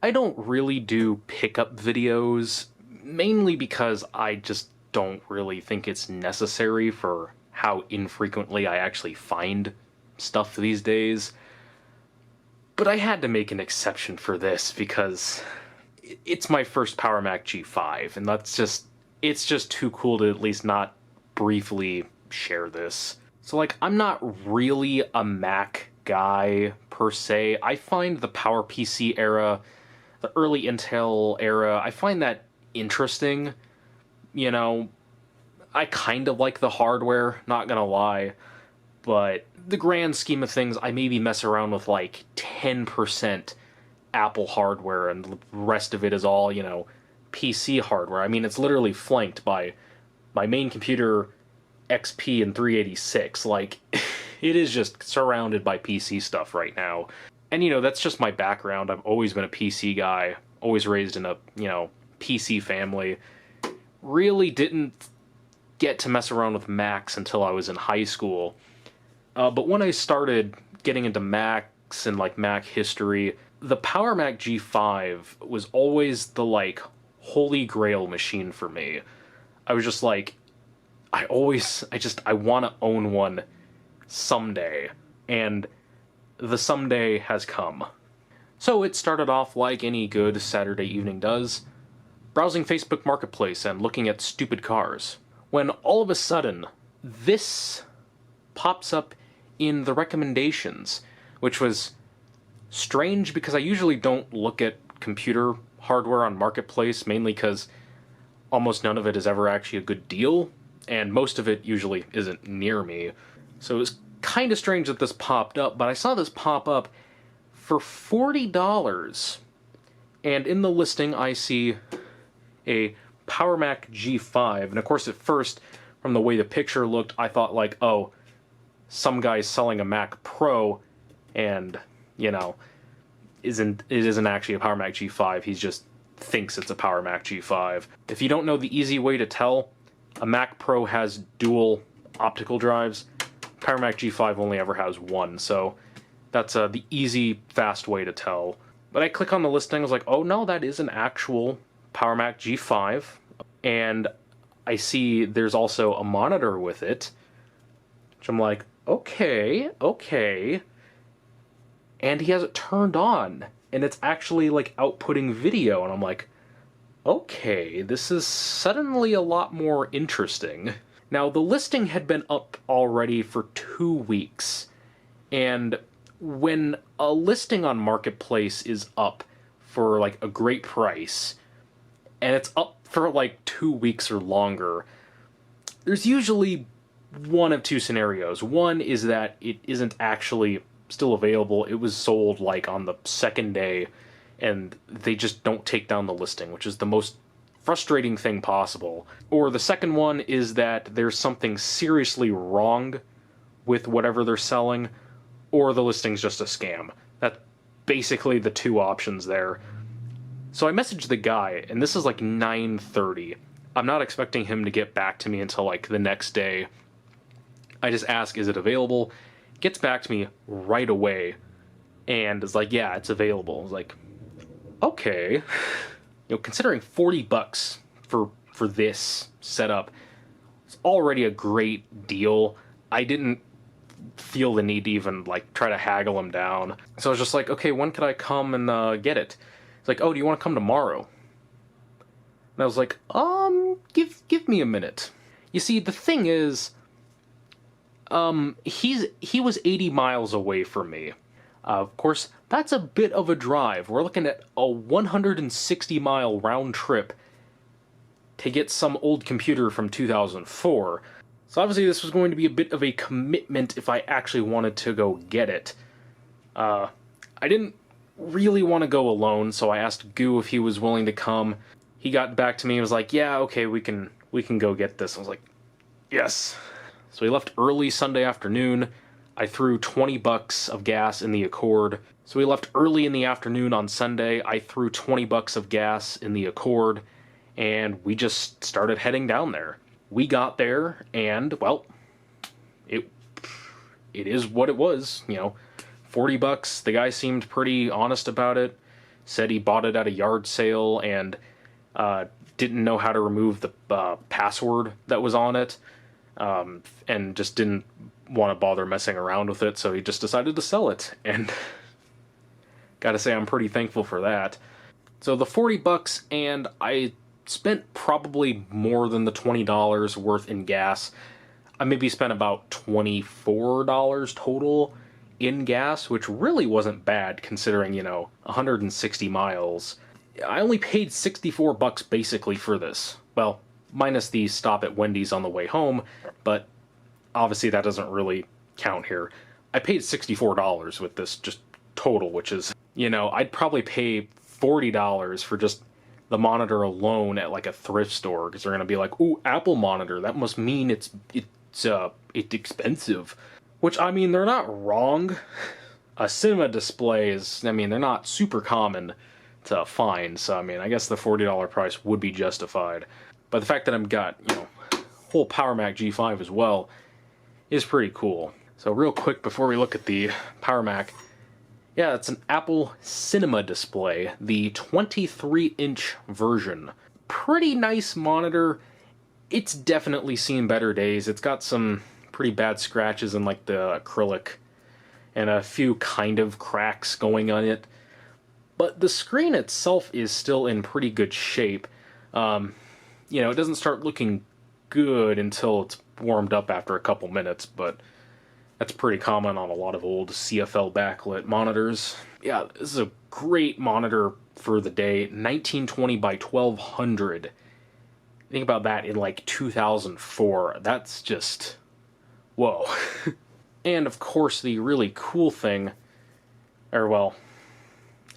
I don't really do pickup videos, mainly because I just don't really think it's necessary for how infrequently I actually find stuff these days. But I had to make an exception for this because it's my first Power Mac G5, and it's just too cool to at least not briefly share this. So, like, I'm not really a Mac guy per se. I find the PowerPC era, the early Intel era, I find that interesting. You know, I kind of like the hardware, not gonna lie, but the grand scheme of things, I maybe mess around with like 10% Apple hardware, and the rest of it is all, PC hardware. I mean, it's literally flanked by my main computer, XP, and 386. Like, it is just surrounded by PC stuff right now. And, that's just my background. I've always been a PC guy, always raised in a, PC family. Really didn't get to mess around with Macs until I was in high school. But when I started getting into Macs and, like, Mac history, the Power Mac G5 was always the, like, holy grail machine for me. I was just like, I want to own one someday. And the someday has come. So it started off like any good Saturday evening does, browsing Facebook Marketplace and looking at stupid cars, when all of a sudden, this pops up in the recommendations, which was strange because I usually don't look at computer hardware on Marketplace, mainly because almost none of it is ever actually a good deal, and most of it usually isn't near me. So it was kind of strange that this popped up, but I saw this pop up for $40, and in the listing I see a Power Mac G5, and of course at first, from the way the picture looked, I thought like, oh, some guy's selling a Mac Pro, and, it isn't actually a Power Mac G5, he just thinks it's a Power Mac G5. If you don't know the easy way to tell, a Mac Pro has dual optical drives. Power Mac G5 only ever has one, so that's the easy, fast way to tell. But I click on the listing, I was like, oh no, that is an actual Power Mac G5, and I see there's also a monitor with it, which I'm like, okay, and he has it turned on, and it's actually like outputting video, and I'm like, okay, this is suddenly a lot more interesting. Now, the listing had been up already for 2 weeks, and when a listing on Marketplace is up for like a great price, and it's up for like 2 weeks or longer, there's usually one of two scenarios. One is that it isn't actually still available, it was sold like on the second day, and they just don't take down the listing, which is the most frustrating thing possible. Or the second one is that there's something seriously wrong with whatever they're selling, or the listing's just a scam. That's basically the two options there. So I messaged the guy, and this is like 9:30. I'm not expecting him to get back to me until like the next day. I just ask, is it available? Gets back to me right away, and is like, yeah, it's available. I was like, okay. Considering $40 for this setup, it's already a great deal. I didn't feel the need to even like try to haggle him down. So I was just like, okay, when could I come and get it? It's like, oh, do you want to come tomorrow? And I was like, give me a minute. You see, the thing is, he was 80 miles away from me. Of course, that's a bit of a drive. We're looking at a 160-mile round trip to get some old computer from 2004. So obviously this was going to be a bit of a commitment if I actually wanted to go get it. I didn't really want to go alone, so I asked Goo if he was willing to come. He got back to me and was like, yeah, okay, we can go get this. I was like, yes. So we left early Sunday afternoon. I threw $20 of gas in the Accord. So we left early in the afternoon on Sunday. I threw $20 of gas in the Accord, and we just started heading down there. We got there, and, well, it is what it was, $40. The guy seemed pretty honest about it. said he bought it at a yard sale and didn't know how to remove the password that was on it, and just didn't want to bother messing around with it, so he just decided to sell it, and gotta say I'm pretty thankful for that. So the 40 bucks, and I spent probably more than the $20 worth in gas. I maybe spent about $24 total in gas, which really wasn't bad considering, 160 miles. I only paid 64 bucks basically for this. Well, minus the stop at Wendy's on the way home, but obviously that doesn't really count here. I paid $64 with this just total, which is, I'd probably pay $40 for just the monitor alone at like a thrift store, because they're gonna be like, "Ooh, Apple monitor, that must mean it's expensive." Which, I mean, they're not wrong. A cinema display is, they're not super common to find, so I mean, I guess the $40 price would be justified. But the fact that I've got, whole PowerMac G5 as well is pretty cool. So real quick before we look at the PowerMac, yeah, it's an Apple Cinema display, the 23-inch version. Pretty nice monitor. It's definitely seen better days. It's got some pretty bad scratches in like the acrylic and a few kind of cracks going on it. But the screen itself is still in pretty good shape. It doesn't start looking good until it's warmed up after a couple minutes, but that's pretty common on a lot of old CFL backlit monitors. Yeah, this is a great monitor for the day. 1920 by 1200. Think about that in like 2004. That's just... whoa. And of course the really cool thing,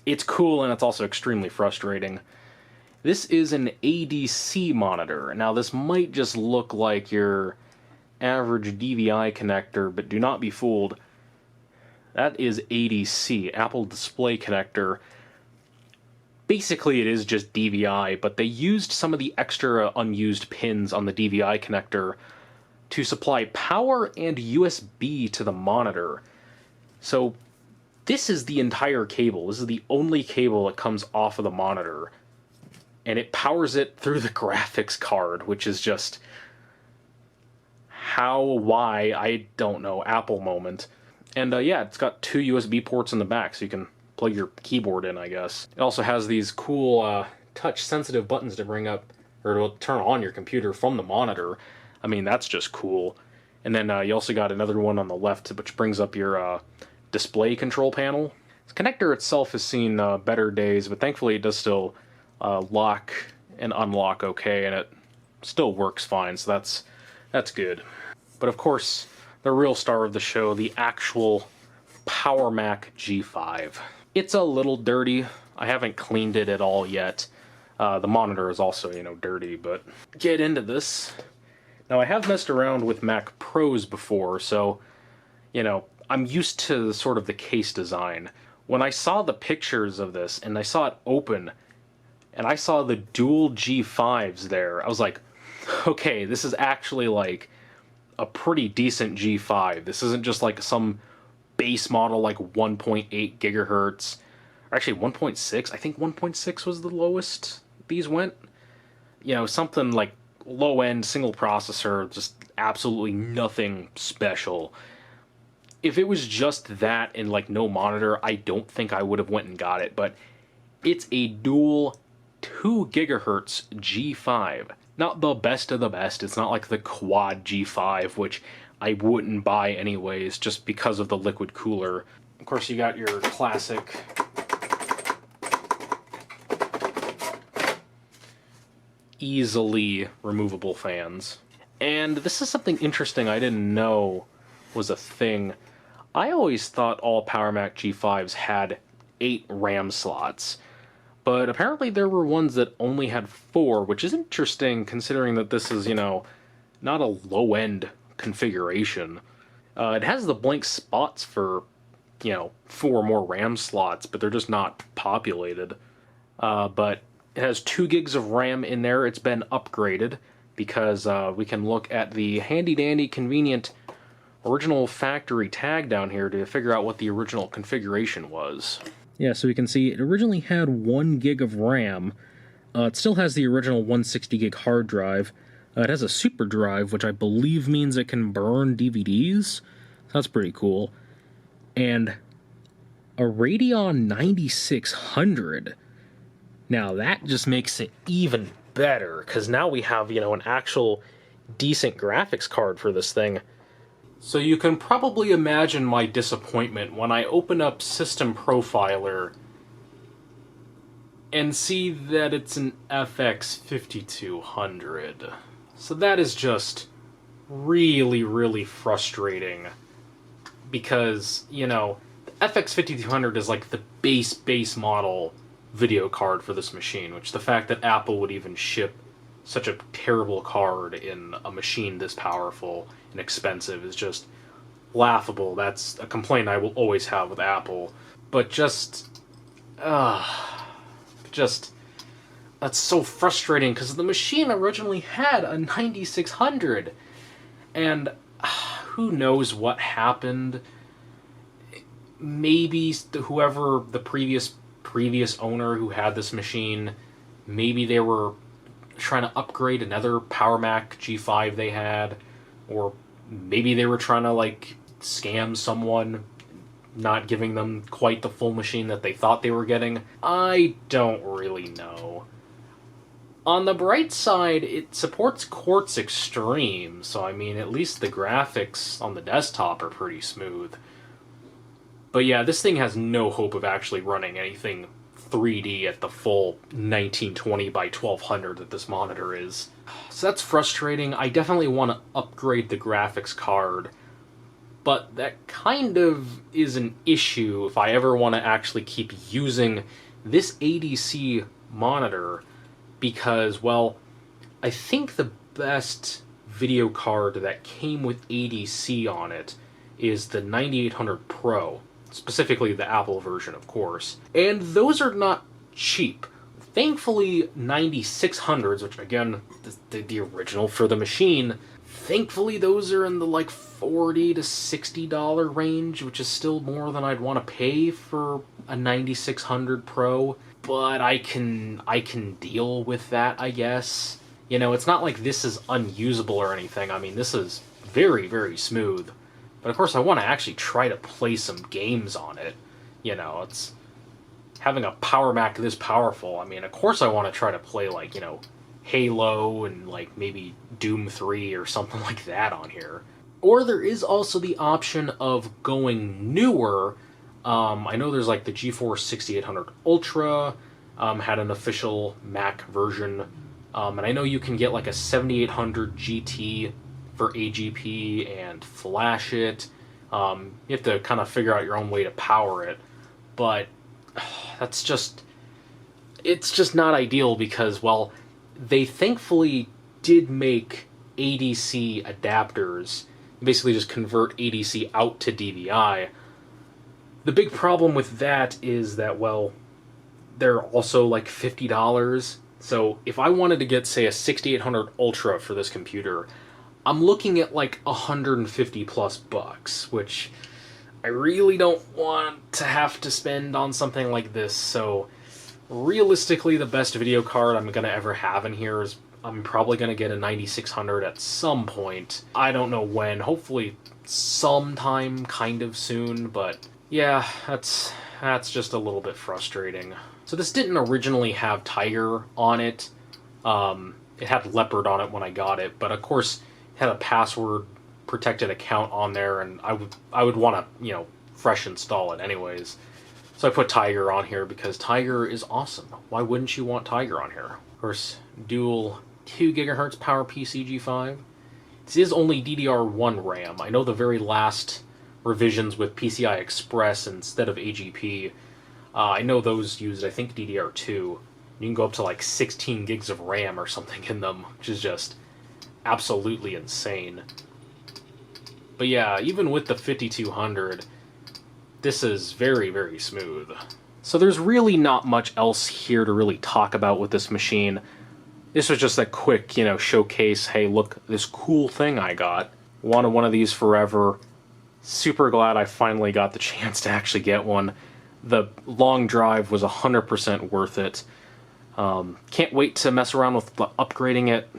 it's cool and it's also extremely frustrating. This is an ADC monitor. Now this might just look like your average DVI connector, but do not be fooled. That is ADC, Apple Display Connector. Basically it is just DVI, but they used some of the extra unused pins on the DVI connector to supply power and USB to the monitor. So this is the entire cable. This is the only cable that comes off of the monitor. And it powers it through the graphics card, which is just... why, I don't know, Apple moment. And yeah, it's got 2 USB ports in the back, so you can plug your keyboard in, I guess. It also has these cool touch-sensitive buttons to bring up, or to turn on your computer from the monitor. I mean, that's just cool. And then you also got another one on the left, which brings up your display control panel. The connector itself has seen better days, but thankfully it does still lock and unlock okay, and it still works fine, so that's good. But of course, the real star of the show, the actual PowerMac G5. It's a little dirty. I haven't cleaned it at all yet. The monitor is also, dirty, but get into this. Now, I have messed around with Mac Pros before, so, I'm used to sort of the case design. When I saw the pictures of this, and I saw it open, and I saw the dual G5s there, I was like, okay, this is actually like a pretty decent G5. This isn't just like some base model like 1.8 gigahertz. Or actually 1.6. I think 1.6 was the lowest these went. Something like low-end single processor, just absolutely nothing special. If it was just that and like no monitor, I don't think I would have went and got it, but it's a dual 2 gigahertz G5. Not the best of the best. It's not like the quad G5, which I wouldn't buy anyways, just because of the liquid cooler. Of course, you got your classic easily removable fans. And this is something interesting I didn't know was a thing. I always thought all PowerMac G5s had 8 RAM slots. But apparently there were ones that only had 4, which is interesting considering that this is, not a low-end configuration. It has the blank spots for, 4 more RAM slots, but they're just not populated. But it has 2 gigs of RAM in there. It's been upgraded because we can look at the handy-dandy convenient original factory tag down here to figure out what the original configuration was. Yeah, so we can see it originally had 1 gig of RAM. It still has the original 160 gig hard drive. It has a super drive, which I believe means it can burn DVDs. That's pretty cool. And a Radeon 9600. Now that just makes it even better, because now we have, an actual decent graphics card for this thing. So you can probably imagine my disappointment when I open up System Profiler and see that it's an FX 5200. So that is just really, really frustrating, because, the FX 5200 is like the base model video card for this machine, which the fact that Apple would even ship such a terrible card in a machine this powerful and expensive is just laughable. That's a complaint I will always have with Apple. But that's so frustrating, because the machine originally had a 9600, and who knows what happened. Maybe whoever the previous owner who had this machine, maybe they were trying to upgrade another Power Mac G5 they had, or maybe they were trying to scam someone, not giving them quite the full machine that they thought they were getting. I don't really know. On the bright side, it supports Quartz Extreme, so at least the graphics on the desktop are pretty smooth. But yeah, this thing has no hope of actually running anything 3D at the full 1920 by 1200 that this monitor is. So that's frustrating. I definitely want to upgrade the graphics card, but that kind of is an issue if I ever want to actually keep using this ADC monitor, because, I think the best video card that came with ADC on it is the 9800 Pro. Specifically the Apple version, of course. And those are not cheap. Thankfully, 9600s, which again, the original for the machine, thankfully those are in the $40 to $60 range, which is still more than I'd want to pay for a 9600 Pro. But I can deal with that, I guess. It's not like this is unusable or anything. This is very, very smooth. But of course I want to actually try to play some games on it. It's having a Power Mac this powerful. Of course I want to try to play Halo and maybe Doom 3 or something like that on here. Or there is also the option of going newer. I know there's the GeForce 6800 Ultra had an official Mac version. And I know you can get a 7800 GT for AGP and flash it. You have to kind of figure out your own way to power it, but it's just not ideal, because they thankfully did make ADC adapters, basically just convert ADC out to DVI. The big problem with that is that they're also $50. So if I wanted to get, say, a 6800 Ultra for this computer, I'm looking at 150 plus bucks, which I really don't want to have to spend on something like this. So realistically, the best video card I'm going to ever have in here is, I'm probably going to get a 9600 at some point. I don't know when, hopefully sometime kind of soon, but yeah, that's just a little bit frustrating. So this didn't originally have Tiger on it. It had Leopard on it when I got it, but of course had a password protected account on there, and I would want to fresh install it anyways. So I put Tiger on here because Tiger is awesome. Why wouldn't you want Tiger on here? Of course, dual 2 GHz PowerPC G5. This is only DDR1 RAM. I know the very last revisions with PCI Express instead of AGP, I know those used, I think, DDR2. You can go up to 16 gigs of RAM or something in them, which is just absolutely insane. But yeah, even with the 5200, this is very, very smooth. So there's really not much else here to really talk about with this machine. This was just a quick, showcase, hey, look, this cool thing I got. Wanted one of these forever. Super glad I finally got the chance to actually get one. the long drive was 100% worth it. Can't wait to mess around with upgrading it.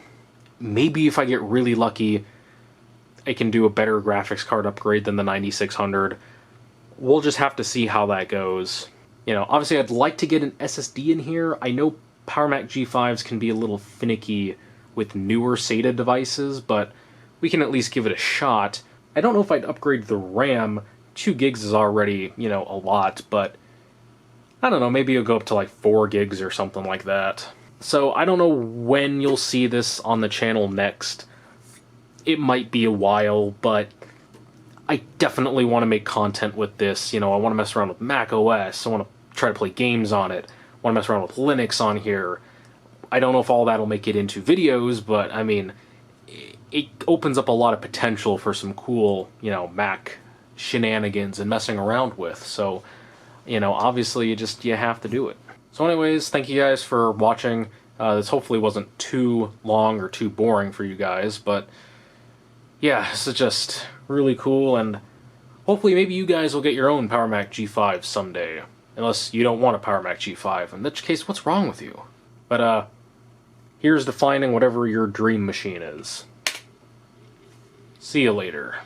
Maybe if I get really lucky, I can do a better graphics card upgrade than the 9600. We'll just have to see how that goes. You know, obviously I'd like to get an SSD in here. I know PowerMac G5s can be a little finicky with newer SATA devices, but we can at least give it a shot. I don't know if I'd upgrade the RAM. 2 gigs is already, you know, a lot, but I don't know, maybe it'll go up to like 4 gigs or something like that. So I don't know when you'll see this on the channel next. It might be a while, but I definitely want to make content with this. You know, I want to mess around with Mac OS. I want to try to play games on it. I want to mess around with Linux on here. I don't know if all that'll make it into videos, but I mean, it opens up a lot of potential for some cool, you know, Mac shenanigans and messing around with. So, you know, obviously you have to do it. So anyways, thank you guys for watching. This hopefully wasn't too long or too boring for you guys, but yeah, this is just really cool, and hopefully maybe you guys will get your own PowerMac G5 someday. Unless you don't want a PowerMac G5, in which case, what's wrong with you? But here's to finding whatever your dream machine is. See you later.